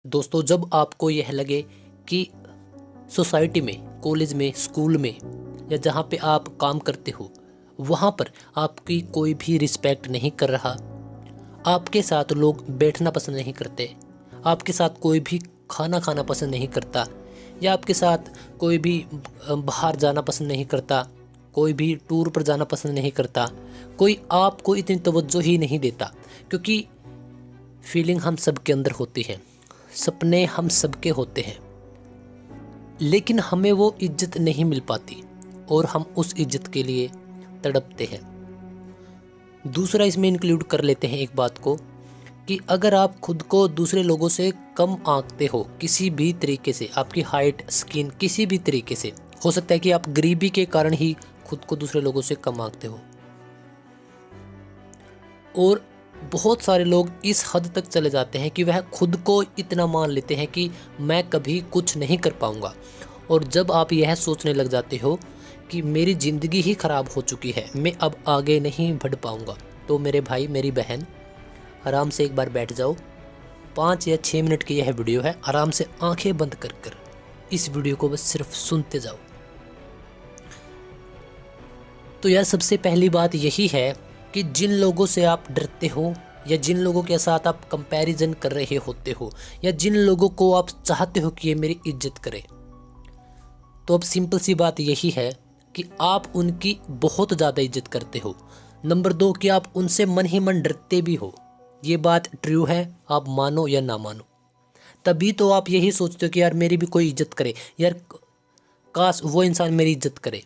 दोस्तों, जब आपको यह लगे कि सोसाइटी में, कॉलेज में, स्कूल में या जहाँ पे आप काम करते हो वहाँ पर आपकी कोई भी रिस्पेक्ट नहीं कर रहा, आपके साथ लोग बैठना पसंद नहीं करते, आपके साथ कोई भी खाना खाना पसंद नहीं करता या आपके साथ कोई भी बाहर जाना पसंद नहीं करता, कोई भी टूर पर जाना पसंद नहीं करता, कोई आपको इतनी तवज्जो ही नहीं देता, क्योंकि फीलिंग हम सबके अंदर होती है, सपने हम सबके होते हैं, लेकिन हमें वो इज्जत नहीं मिल पाती और हम उस इज्जत के लिए तड़पते हैं। दूसरा इसमें इंक्लूड कर लेते हैं एक बात को कि अगर आप खुद को दूसरे लोगों से कम आंकते हो, किसी भी तरीके से, आपकी हाइट, स्किन, किसी भी तरीके से, हो सकता है कि आप गरीबी के कारण ही खुद को दूसरे लोगों से कम आंकते हो। और बहुत सारे लोग इस हद तक चले जाते हैं कि वह खुद को इतना मान लेते हैं कि मैं कभी कुछ नहीं कर पाऊंगा। और जब आप यह सोचने लग जाते हो कि मेरी ज़िंदगी ही ख़राब हो चुकी है, मैं अब आगे नहीं बढ़ पाऊंगा, तो मेरे भाई, मेरी बहन, आराम से एक बार बैठ जाओ। 5 या 6 मिनट की यह वीडियो है, आराम से आंखें बंद कर कर इस वीडियो को बस सिर्फ सुनते जाओ। तो यार, सबसे पहली बात यही है कि जिन लोगों से आप डरते हो या जिन लोगों के साथ आप कंपैरिजन कर रहे होते हो या जिन लोगों को आप चाहते हो कि ये मेरी इज्जत करे, तो अब सिंपल सी बात यही है कि आप उनकी बहुत ज़्यादा इज्जत करते हो। नंबर 2 कि आप उनसे मन ही मन डरते भी हो। ये बात ट्रू है, आप मानो या ना मानो। तभी तो आप यही सोचते हो कि यार मेरी भी कोई इज्जत करे, यार काश वो इंसान मेरी इज्जत करे।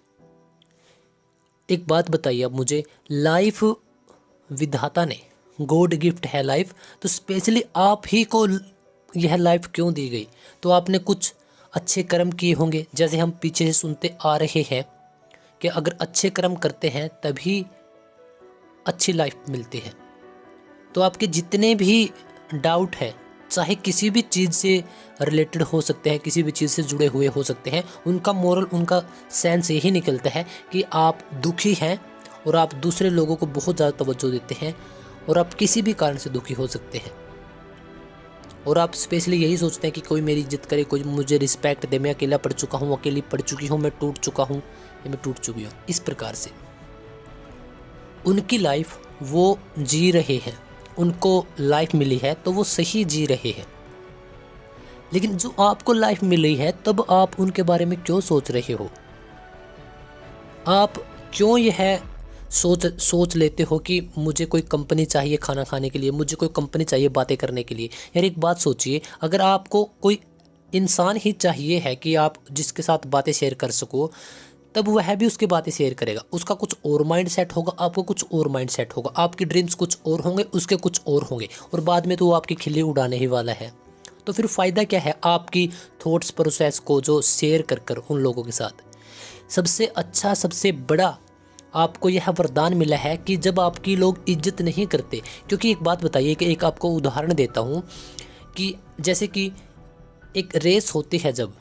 एक बात बताइए अब मुझे, लाइफ विधाता ने, गॉड गिफ्ट है लाइफ, तो स्पेशली आप ही को यह लाइफ क्यों दी गई? तो आपने कुछ अच्छे कर्म किए होंगे, जैसे हम पीछे से सुनते आ रहे हैं कि अगर अच्छे कर्म करते हैं तभी अच्छी लाइफ मिलती है। तो आपके जितने भी डाउट है, चाहे किसी भी चीज़ से रिलेटेड हो सकते हैं, किसी भी चीज़ से जुड़े हुए हो सकते हैं, उनका मोरल, उनका सेंस यही निकलता है कि आप दुखी हैं और आप दूसरे लोगों को बहुत ज़्यादा तवज्जो देते हैं और आप किसी भी कारण से दुखी हो सकते हैं और आप स्पेशली यही सोचते हैं कि कोई मेरी इज्जत करे, कोई मुझे रिस्पेक्ट दे, मैं अकेला पड़ चुका हूँ, अकेली पड़ चुकी हूँ, मैं टूट चुका हूँ या मैं टूट चुकी हूँ। इस प्रकार से उनकी लाइफ वो जी रहे हैं, उनको लाइफ मिली है तो वो सही जी रहे हैं, लेकिन जो आपको लाइफ मिली है तब आप उनके बारे में क्यों सोच रहे हो? आप क्यों यह सोच लेते हो कि मुझे कोई कंपनी चाहिए खाना खाने के लिए, मुझे कोई कंपनी चाहिए बातें करने के लिए? यार एक बात सोचिए, अगर आपको कोई इंसान ही चाहिए है कि आप जिसके साथ बातें शेयर कर सको, तब वह भी उसकी बातें शेयर करेगा। उसका कुछ और माइंड सेट होगा, आपको कुछ और माइंड सेट होगा, आपकी ड्रीम्स कुछ और होंगे, उसके कुछ और होंगे, और बाद में तो वो आपकी खिल्ली उड़ाने ही वाला है। तो फिर फ़ायदा क्या है आपकी थॉट्स प्रोसेस को जो शेयर कर कर उन लोगों के साथ? सबसे अच्छा, सबसे बड़ा आपको यह वरदान मिला है कि जब आपकी लोग इज्जत नहीं करते। क्योंकि एक बात बताइए कि एक आपको उदाहरण देता हूँ कि जैसे कि एक रेस होती है जब,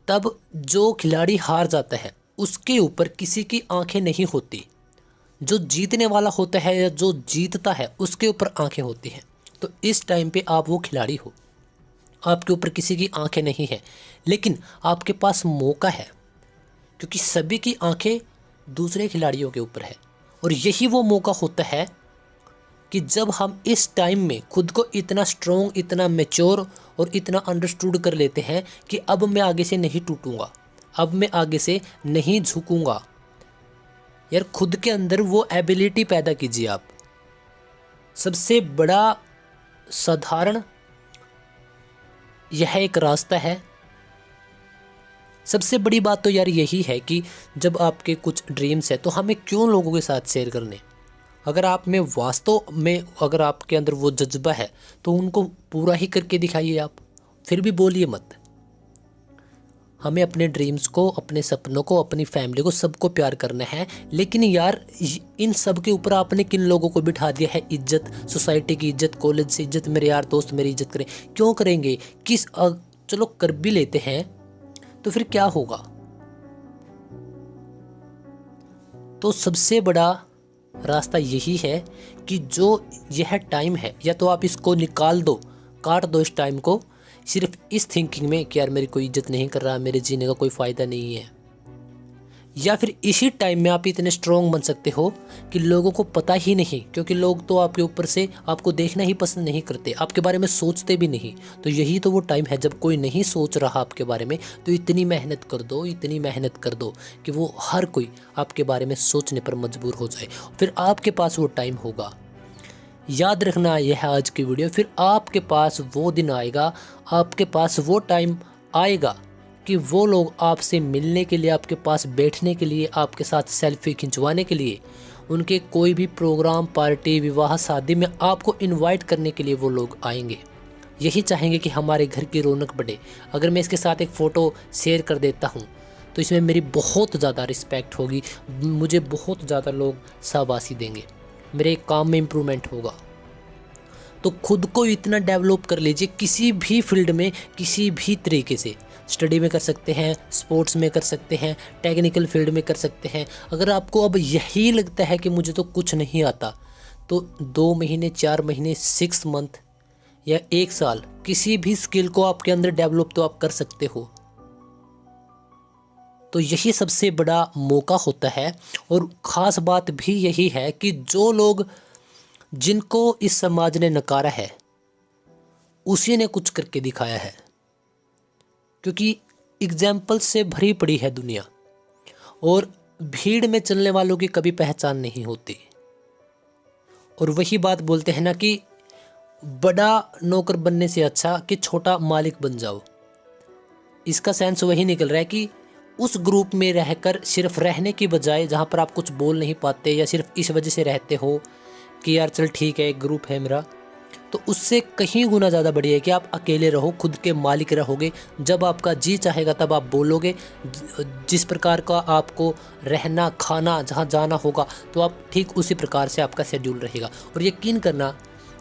तब जो खिलाड़ी हार जाता है उसके ऊपर किसी की आंखें नहीं होती, जो जीतने वाला होता है या जो जीतता है उसके ऊपर आंखें होती हैं। तो इस टाइम पे आप वो खिलाड़ी हो, आपके ऊपर किसी की आंखें नहीं है, लेकिन आपके पास मौका है, क्योंकि सभी की आंखें दूसरे खिलाड़ियों के ऊपर है। और यही वो मौका होता है कि जब हम इस टाइम में खुद को इतना स्ट्रॉन्ग, इतना मैच्योर और इतना अंडरस्टूड कर लेते हैं कि अब मैं आगे से नहीं टूटूंगा, अब मैं आगे से नहीं झुकूंगा। यार खुद के अंदर वो एबिलिटी पैदा कीजिए आप। सबसे बड़ा साधारण यह एक रास्ता है। सबसे बड़ी बात तो यार यही है कि जब आपके कुछ ड्रीम्स है तो हमें क्यों लोगों के साथ शेयर करने? अगर आप में वास्तव में, अगर आपके अंदर वो जज्बा है तो उनको पूरा ही करके दिखाइए आप, फिर भी बोलिए मत। हमें अपने ड्रीम्स को, अपने सपनों को, अपनी फैमिली को, सबको प्यार करना है। लेकिन यार इन सब के ऊपर आपने किन लोगों को बिठा दिया है? इज्जत, सोसाइटी की इज्जत, कॉलेज से इज्जत, मेरे यार दोस्त मेरी इज्जत करें, क्यों करेंगे? चलो कर भी लेते हैं तो फिर क्या होगा? तो सबसे बड़ा रास्ता यही है कि जो यह टाइम है, या तो आप इसको निकाल दो काट दो इस टाइम को सिर्फ इस थिंकिंग में कि यार मेरी कोई इज्जत नहीं कर रहा, मेरे जीने का कोई फ़ायदा नहीं है। या फिर इसी टाइम में आप इतने स्ट्रॉन्ग बन सकते हो कि लोगों को पता ही नहीं, क्योंकि लोग तो आपके ऊपर से आपको देखना ही पसंद नहीं करते, आपके बारे में सोचते भी नहीं। तो यही तो वो टाइम है जब कोई नहीं सोच रहा आपके बारे में, तो इतनी मेहनत कर दो, इतनी मेहनत कर दो कि वो हर कोई आपके बारे में सोचने पर मजबूर हो जाए। फिर आपके पास वो टाइम होगा। याद रखना यह है आज की वीडियो। फिर आपके पास वो दिन आएगा, आपके पास वो टाइम आएगा कि वो लोग आपसे मिलने के लिए, आपके पास बैठने के लिए, आपके साथ सेल्फी खिंचवाने के लिए, उनके कोई भी प्रोग्राम, पार्टी, विवाह, शादी में आपको इनवाइट करने के लिए वो लोग आएंगे। यही चाहेंगे कि हमारे घर की रौनक बढ़े। अगर मैं इसके साथ एक फ़ोटो शेयर कर देता हूँ तो इसमें मेरी बहुत ज़्यादा रिस्पेक्ट होगी, मुझे बहुत ज़्यादा लोग शाबाशी देंगे, मेरे काम में इम्प्रूवमेंट होगा। तो खुद को इतना डेवलप कर लीजिए, किसी भी फील्ड में, किसी भी तरीके से। स्टडी में कर सकते हैं, स्पोर्ट्स में कर सकते हैं, टेक्निकल फील्ड में कर सकते हैं। अगर आपको अब यही लगता है कि मुझे तो कुछ नहीं आता, तो 2 महीने, 4 महीने, 6 मंथ या 1 साल किसी भी स्किल को आपके अंदर डेवलप तो आप कर सकते हो। तो यही सबसे बड़ा मौका होता है। और ख़ास बात भी यही है कि जो लोग, जिनको इस समाज ने नकारा है, उसी ने कुछ करके दिखाया है। क्योंकि एग्जाम्पल से भरी पड़ी है दुनिया, और भीड़ में चलने वालों की कभी पहचान नहीं होती। और वही बात बोलते हैं ना कि बड़ा नौकर बनने से अच्छा कि छोटा मालिक बन जाओ। इसका सेंस वही निकल रहा है कि उस ग्रुप में रहकर सिर्फ रहने की बजाय, जहाँ पर आप कुछ बोल नहीं पाते या सिर्फ इस वजह से रहते हो कि यार चल ठीक है एक ग्रुप है मेरा, तो उससे कहीं गुना ज़्यादा बढ़िया है कि आप अकेले रहो, खुद के मालिक रहोगे। जब आपका जी चाहेगा तब आप बोलोगे, जिस प्रकार का आपको रहना, खाना, जहाँ जाना होगा, तो आप ठीक उसी प्रकार से आपका शेड्यूल रहेगा। और यकीन करना,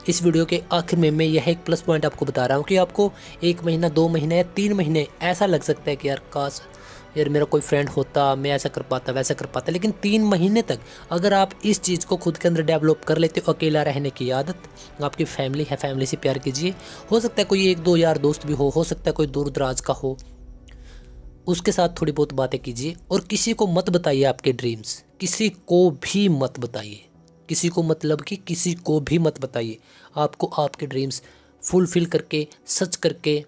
इस वीडियो के आखिर में मैं यह एक प्लस पॉइंट आपको बता रहा हूँ कि आपको 1 महीना, 2 महीने या 3 महीने ऐसा लग सकता है कि यार काश यार मेरा कोई फ्रेंड होता, मैं ऐसा कर पाता, वैसा कर पाता। लेकिन 3 महीने तक अगर आप इस चीज़ को खुद के अंदर डेवलप कर लेते हो, अकेला रहने की आदत, आपकी फैमिली है, फैमिली से प्यार कीजिए। हो सकता है कोई 1-2 यार दोस्त भी हो सकता है कोई दूर दराज का हो, उसके साथ थोड़ी बहुत बातें कीजिए। और किसी को मत बताइए आपके ड्रीम्स, किसी को भी मत बताइए, किसी को मतलब कि किसी को भी मत बताइए। आपको आपके ड्रीम्स फुलफिल करके, सच करके,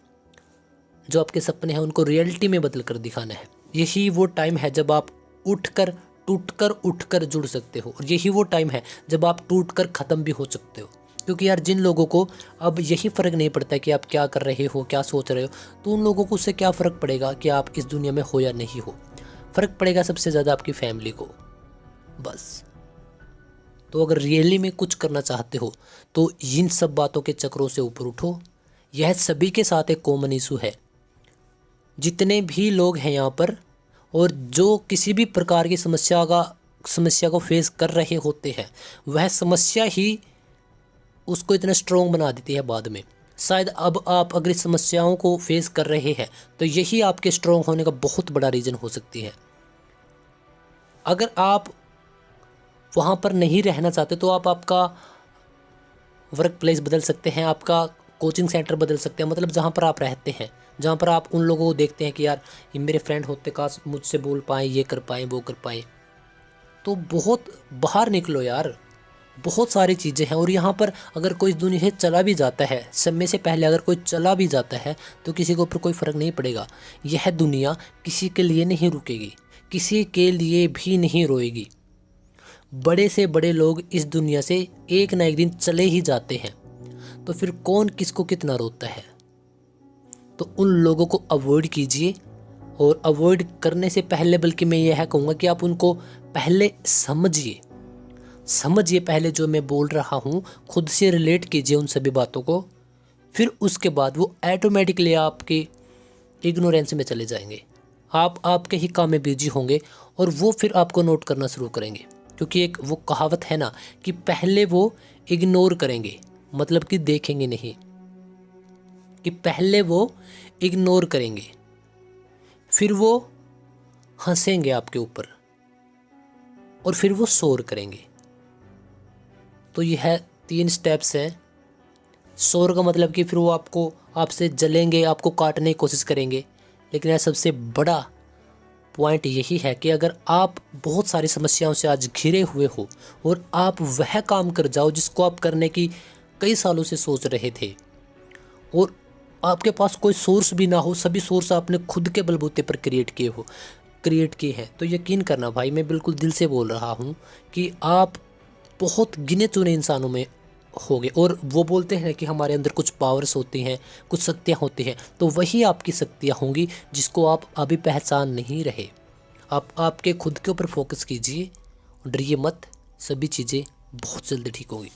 जो आपके सपने हैं उनको रियलिटी में बदल कर दिखाना है। यही वो टाइम है जब आप उठकर जुड़ सकते हो, और यही वो टाइम है जब आप टूटकर ख़त्म भी हो सकते हो। क्योंकि यार जिन लोगों को अब यही फ़र्क नहीं पड़ता कि आप क्या कर रहे हो, क्या सोच रहे हो, तो उन लोगों को उससे क्या फ़र्क पड़ेगा कि आप इस दुनिया में हो या नहीं हो। फ़र्क पड़ेगा सबसे ज़्यादा आपकी फैमिली को, बस। तो अगर रियली में कुछ करना चाहते हो तो इन सब बातों के चक्रों से ऊपर उठो। यह सभी के साथ एक कॉमन इशू है। जितने भी लोग हैं यहाँ पर, और जो किसी भी प्रकार की समस्या को फेस कर रहे होते हैं, वह समस्या ही उसको इतना स्ट्रॉन्ग बना देती है बाद में। शायद अब आप अगर इस समस्याओं को फेस कर रहे हैं तो यही आपके स्ट्रॉन्ग होने का बहुत बड़ा रीज़न हो सकती है। अगर आप वहाँ पर नहीं रहना चाहते तो आप आपका वर्क प्लेस बदल सकते हैं, आपका कोचिंग सेंटर बदल सकते हैं। मतलब जहाँ पर आप रहते हैं, जहाँ पर आप उन लोगों को देखते हैं कि यार ये मेरे फ्रेंड होते, काश मुझसे बोल पाएँ, ये कर पाएँ, वो कर पाएँ, तो बहुत बाहर निकलो यार। बहुत सारी चीज़ें हैं। और यहाँ पर अगर कोई दुनिया से चला भी जाता है, समय से पहले अगर कोई चला भी जाता है, तो किसी के ऊपर कोई फ़र्क नहीं पड़ेगा। यह दुनिया किसी के लिए नहीं रुकेगी, किसी के लिए भी नहीं रोएगी। बड़े से बड़े लोग इस दुनिया से एक ना एक दिन चले ही जाते हैं, तो फिर कौन किसको कितना रोता है। तो उन लोगों को अवॉइड कीजिए, और अवॉइड करने से पहले बल्कि मैं यह कहूँगा कि आप उनको पहले समझिए पहले जो मैं बोल रहा हूँ, खुद से रिलेट कीजिए उन सभी बातों को। फिर उसके बाद वो ऑटोमेटिकली आपके इग्नोरेंस में चले जाएंगे, आप आपके ही काम में बिजी होंगे, और वो फिर आपको नोट करना शुरू करेंगे। क्योंकि एक वो कहावत है ना कि पहले वो इग्नोर करेंगे, मतलब कि देखेंगे नहीं, कि पहले वो इग्नोर करेंगे, फिर वो हंसेंगे आपके ऊपर, और फिर वो शोर करेंगे। तो यह 3 स्टेप्स हैं शोर का मतलब कि फिर वो आपसे जलेंगे, आपको काटने की कोशिश करेंगे। लेकिन यह सबसे बड़ा पॉइंट यही है कि अगर आप बहुत सारी समस्याओं से आज घिरे हुए हो और आप वह काम कर जाओ जिसको आप करने की कई सालों से सोच रहे थे, और आपके पास कोई सोर्स भी ना हो, सभी सोर्स आपने खुद के बलबूते पर क्रिएट किए हैं, तो यकीन करना भाई, मैं बिल्कुल दिल से बोल रहा हूँ कि आप बहुत गिने चुने इंसानों में होगे। और वो बोलते हैं कि हमारे अंदर कुछ पावर्स होती हैं, कुछ शक्तियाँ होती हैं, तो वही आपकी शक्तियाँ होंगी जिसको आप अभी पहचान नहीं रहे। आप आपके खुद के ऊपर फोकस कीजिए, डरिए मत, सभी चीज़ें बहुत जल्दी ठीक होंगी।